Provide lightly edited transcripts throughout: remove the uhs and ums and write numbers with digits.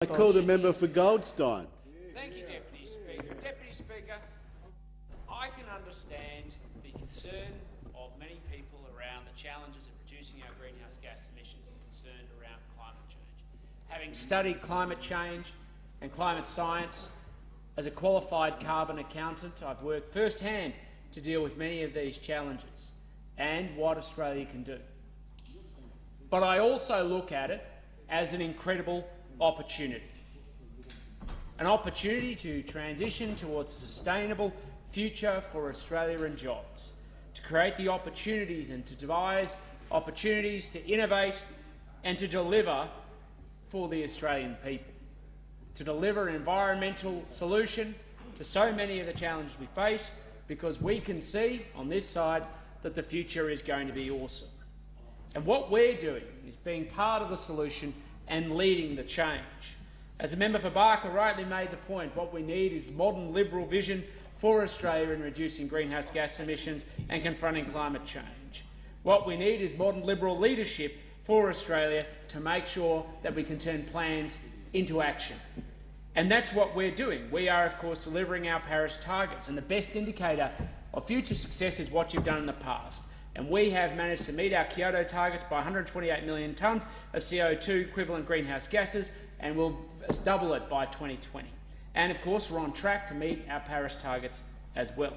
I call the member for Goldstein. Thank you, Deputy Speaker. Deputy Speaker, I can understand the concern of many people around the challenges of reducing our greenhouse gas emissions and concern around climate change. Having studied climate change and climate science as a qualified carbon accountant, I've worked firsthand to deal with many of these challenges and what Australia can do. But I also look at it as an incredible opportunity. An opportunity to transition towards a sustainable future for Australia and jobs, to create the opportunities and to devise opportunities to innovate and to deliver for the Australian people, to deliver an environmental solution to so many of the challenges we face, because we can see on this side that the future is going to be awesome. And what we're doing is being part of the solution and leading the change. As the member for Barker rightly made the point, what we need is modern Liberal vision for Australia in reducing greenhouse gas emissions and confronting climate change. What we need is modern Liberal leadership for Australia to make sure that we can turn plans into action. And that's what we're doing. We are, of course, delivering our Paris targets, and the best indicator of future success is what you've done in the past. And we have managed to meet our Kyoto targets by 128 million tonnes of CO2 equivalent greenhouse gases, and we'll double it by 2020. And of course, we're on track to meet our Paris targets as well.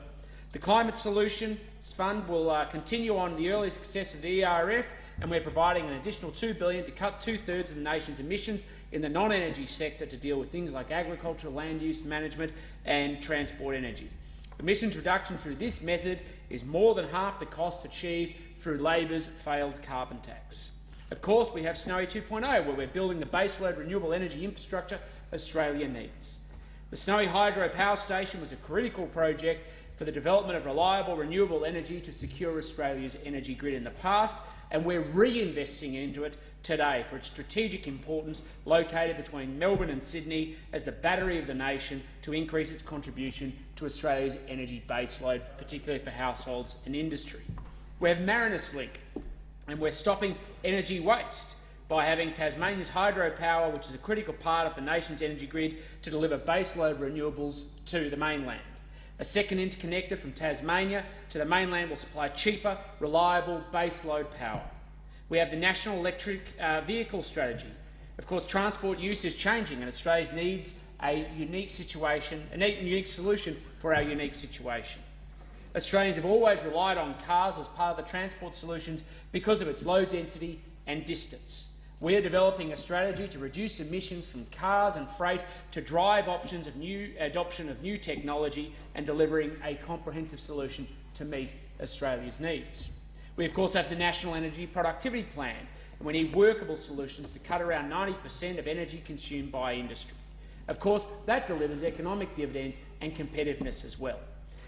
The Climate Solutions Fund will continue on the early success of the ERF, and we're providing an additional $2 billion to cut 2/3 of the nation's emissions in the non-energy sector to deal with things like agriculture, land use management and transport energy. Emissions reduction through this method is more than half the cost achieved through Labor's failed carbon tax. Of course, we have Snowy 2.0, where we're building the baseload renewable energy infrastructure Australia needs. The Snowy Hydro Power Station was a critical project for the development of reliable renewable energy to secure Australia's energy grid in the past, and we're reinvesting into it today for its strategic importance, located between Melbourne and Sydney as the battery of the nation, to increase its contribution to Australia's energy baseload, particularly for households and industry. We have Marinus Link, and we're stopping energy waste by having Tasmania's hydropower, which is a critical part of the nation's energy grid, to deliver baseload renewables to the mainland. A second interconnector from Tasmania to the mainland will supply cheaper, reliable baseload power. We have the National Electric Vehicle Strategy. Of course, transport use is changing, and Australia needs a unique solution for our unique situation. Australians have always relied on cars as part of the transport solutions because of its low density and distance. We are developing a strategy to reduce emissions from cars and freight, to drive adoption of new technology and delivering a comprehensive solution to meet Australia's needs. We of course have the National Energy Productivity Plan, and we need workable solutions to cut around 90% of energy consumed by industry. Of course, that delivers economic dividends and competitiveness as well.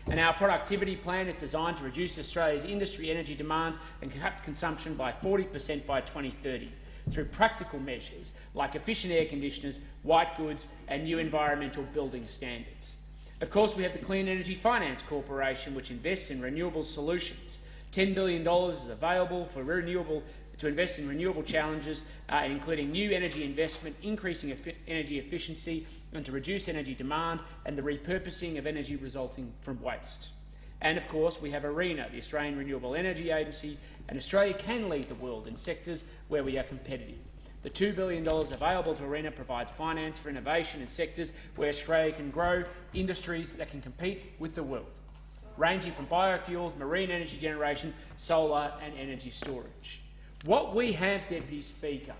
And our productivity plan is designed to reduce Australia's industry energy demands and cut consumption by 40% by 2030 through practical measures like efficient air conditioners, white goods and new environmental building standards. Of course, we have the Clean Energy Finance Corporation, which invests in renewable solutions. $10 billion is available to invest in renewable challenges, including new energy investment, increasing energy efficiency and to reduce energy demand, and the repurposing of energy resulting from waste. And of course, we have ARENA, the Australian Renewable Energy Agency, and Australia can lead the world in sectors where we are competitive. The $2 billion available to ARENA provides finance for innovation in sectors where Australia can grow industries that can compete with the world, ranging from biofuels, marine energy generation, solar and energy storage. What we have, Deputy Speaker,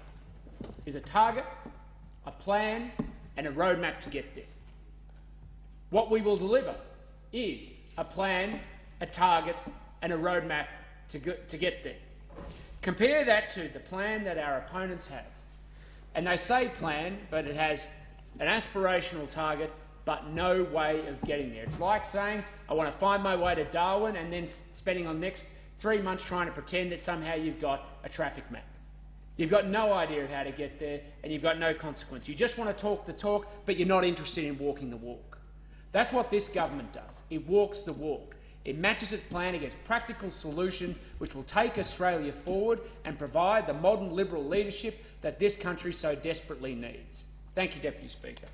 is a target, a plan and a roadmap to get there. What we will deliver is a plan, a target and a roadmap to get there. Compare that to the plan that our opponents have. And they say plan, but it has an aspirational target but no way of getting there. It's like saying, I want to find my way to Darwin, and then spending the next 3 months trying to pretend that somehow you've got a traffic map. You've got no idea of how to get there, and you've got no consequence. You just want to talk the talk, but you're not interested in walking the walk. That's what this government does. It walks the walk. It matches its plan against practical solutions which will take Australia forward and provide the modern Liberal leadership that this country so desperately needs. Thank you, Deputy Speaker.